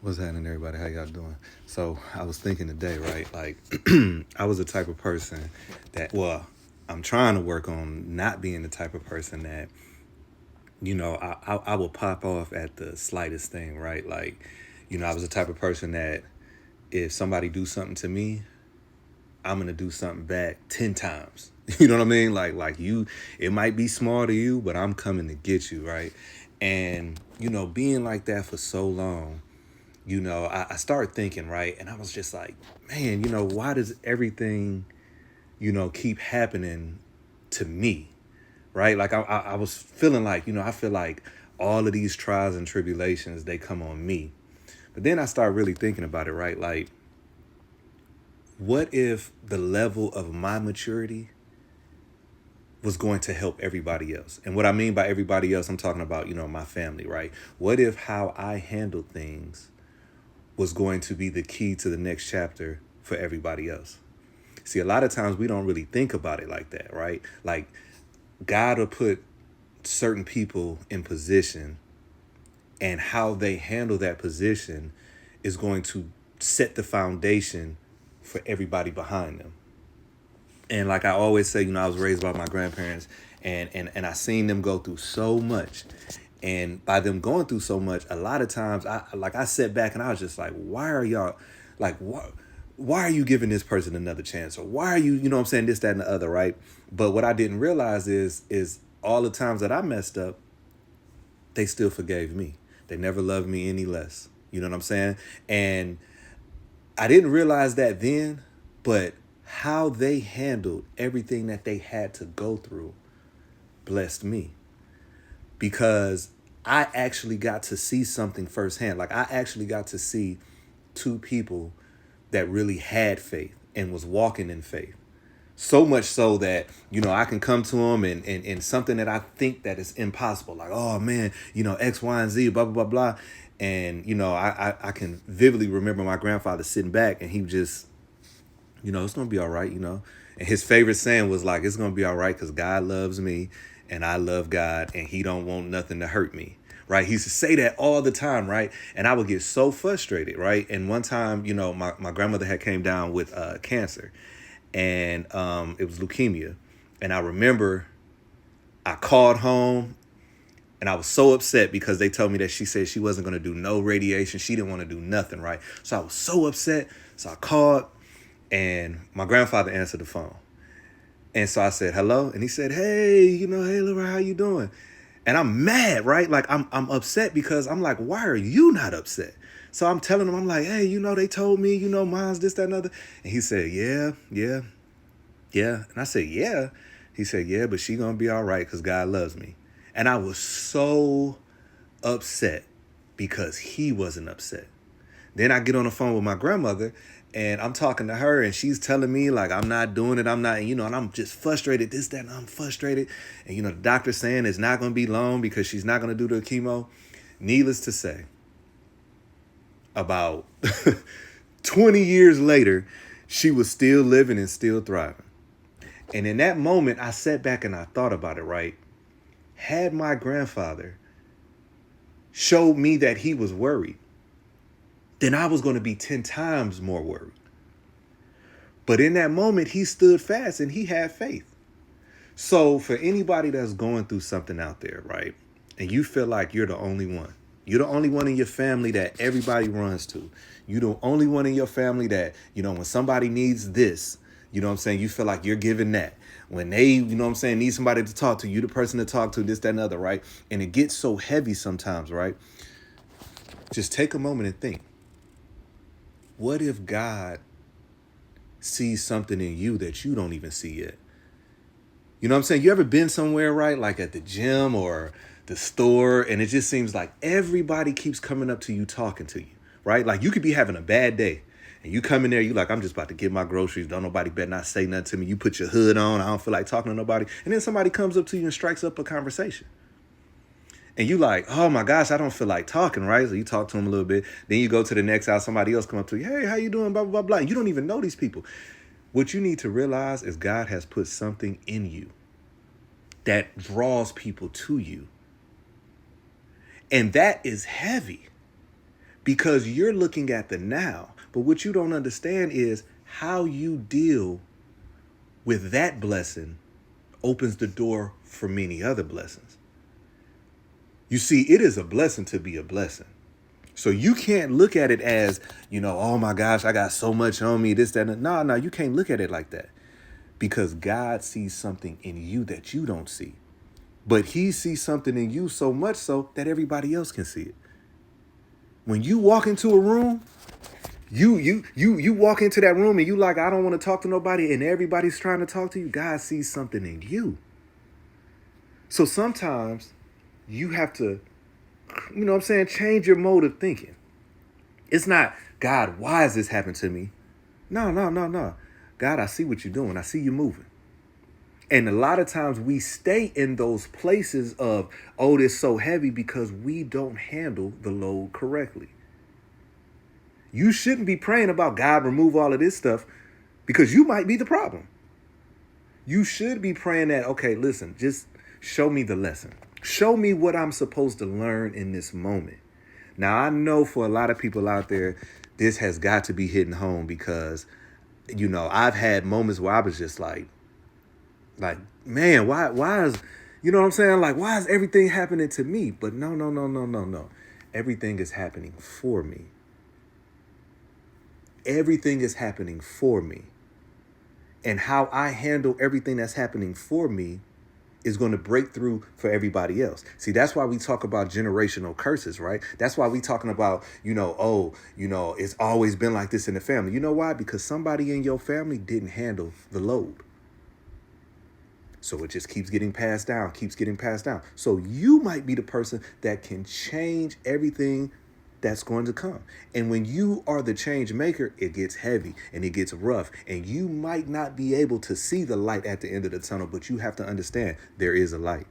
What's happening, everybody? How y'all doing? So I was thinking today, right? Like, I was the type of person that, well, I'm trying to work on not being the type of person that, I will pop off at the slightest thing, right? Like, I was the type of person that if somebody do something to me, I'm gonna do something back 10 times. You know what I mean? Like you, it might be small to you, but I'm coming to get you, right? And being like that for so long, I started thinking, right? And I was just like, man, why does everything, keep happening to me, right? Like I was feeling like, I feel like all of these trials and tribulations, they come on me. But then I started really thinking about it, right? Like, what if the level of my maturity was going to help everybody else? And what I mean by everybody else, I'm talking about, my family, right? What if how I handled things was going to be the key to the next chapter for everybody else? See, a lot of times we don't really think about it like that, right? Like, God will put certain people in position, and how they handle that position is going to set the foundation for everybody behind them. And like I always say, I was raised by my grandparents, and I seen them go through so much. And by them going through so much, a lot of times I sat back and I was just like, why are y'all, like, why are you giving this person another chance? Or why are you, what I'm saying, this, that, and the other, right? But what I didn't realize is all the times that I messed up, they still forgave me. They never loved me any less. You know what I'm saying? And I didn't realize that then, but how they handled everything that they had to go through blessed me, because I actually got to see something firsthand. Like, I actually got to see two people that really had faith and was walking in faith. So much so that, I can come to them and something that I think that is impossible. Like, oh man, X, Y, and Z, blah, blah, blah, blah. And, I can vividly remember my grandfather sitting back and he just, it's going to be all right, And his favorite saying was like, it's going to be all right because God loves me and I love God and he don't want nothing to hurt me. Right. He used to say that all the time. Right. And I would get so frustrated. Right. And one time, my grandmother had came down with cancer, and it was leukemia. And I remember I called home and I was so upset because they told me that she said she wasn't going to do no radiation. She didn't want to do nothing. Right. So I was so upset. So I called, and my grandfather answered the phone. And so I said, hello. And he said, hey, hey, Laura, how you doing? And I'm mad, right? Like, I'm upset because I'm like, why are you not upset? So I'm telling him, I'm like, hey, they told me, mine's this, that, and other. And he said, yeah, yeah, yeah. And I said, yeah. He said, yeah, but she gonna be all right because God loves me. And I was so upset because he wasn't upset. Then I get on the phone with my grandmother and I'm talking to her and she's telling me like I'm not doing it. I'm not, and I'm just frustrated, this, that, and I'm frustrated. And, the doctor's saying it's not going to be long because she's not going to do the chemo. Needless to say, about 20 years later, she was still living and still thriving. And in that moment, I sat back and I thought about it, right? Had my grandfather showed me that he was worried, then I was going to be 10 times more worried. But in that moment, he stood fast and he had faith. So for anybody that's going through something out there, right, and you feel like you're the only one, you're the only one in your family that everybody runs to. You're the only one in your family that, when somebody needs this, you feel like you're giving that. When they, need somebody to talk to, you the person to talk to, this, that, and other, right? And it gets so heavy sometimes, right? Just take a moment and think, what if God sees something in you that you don't even see yet? You know what I'm saying? You ever been somewhere, right? Like at the gym or the store, and it just seems like everybody keeps coming up to you talking to you, right? Like you could be having a bad day and you come in there, you like, I'm just about to get my groceries. Don't nobody better not say nothing to me. You put your hood on. I don't feel like talking to nobody. And then somebody comes up to you and strikes up a conversation. And you like, oh my gosh, I don't feel like talking, right? So you talk to them a little bit. Then you go to the next house, somebody else come up to you. Hey, how you doing? Blah, blah, blah, blah. You don't even know these people. What you need to realize is God has put something in you that draws people to you. And that is heavy because you're looking at the now. But what you don't understand is how you deal with that blessing opens the door for many other blessings. You see, it is a blessing to be a blessing. So you can't look at it as, oh my gosh, I got so much on me, this, that, and no, you can't look at it like that. Because God sees something in you that you don't see. But he sees something in you so much so that everybody else can see it. When you walk into a room, you walk into that room and you like, I don't want to talk to nobody, and everybody's trying to talk to you. God sees something in you. So sometimes you have to, change your mode of thinking. It's not, God, why is this happening to me? No. God, I see what you're doing. I see you moving. And a lot of times we stay in those places of, oh, this so heavy because we don't handle the load correctly. You shouldn't be praying about God remove all of this stuff because you might be the problem. You should be praying that, okay, listen, just show me the lesson. Show me what I'm supposed to learn in this moment. Now, I know for a lot of people out there, this has got to be hitting home because, I've had moments where I was just like, man, why is, why is everything happening to me? But no. Everything is happening for me. Everything is happening for me. And how I handle everything that's happening for me is going to break through for everybody else. See, that's why we talk about generational curses, right? That's why we talking about, it's always been like this in the family. You know why? Because somebody in your family didn't handle the load. So it just keeps getting passed down. So you might be the person that can change everything that's going to come. And when you are the change maker, it gets heavy and it gets rough. And you might not be able to see the light at the end of the tunnel, but you have to understand there is a light.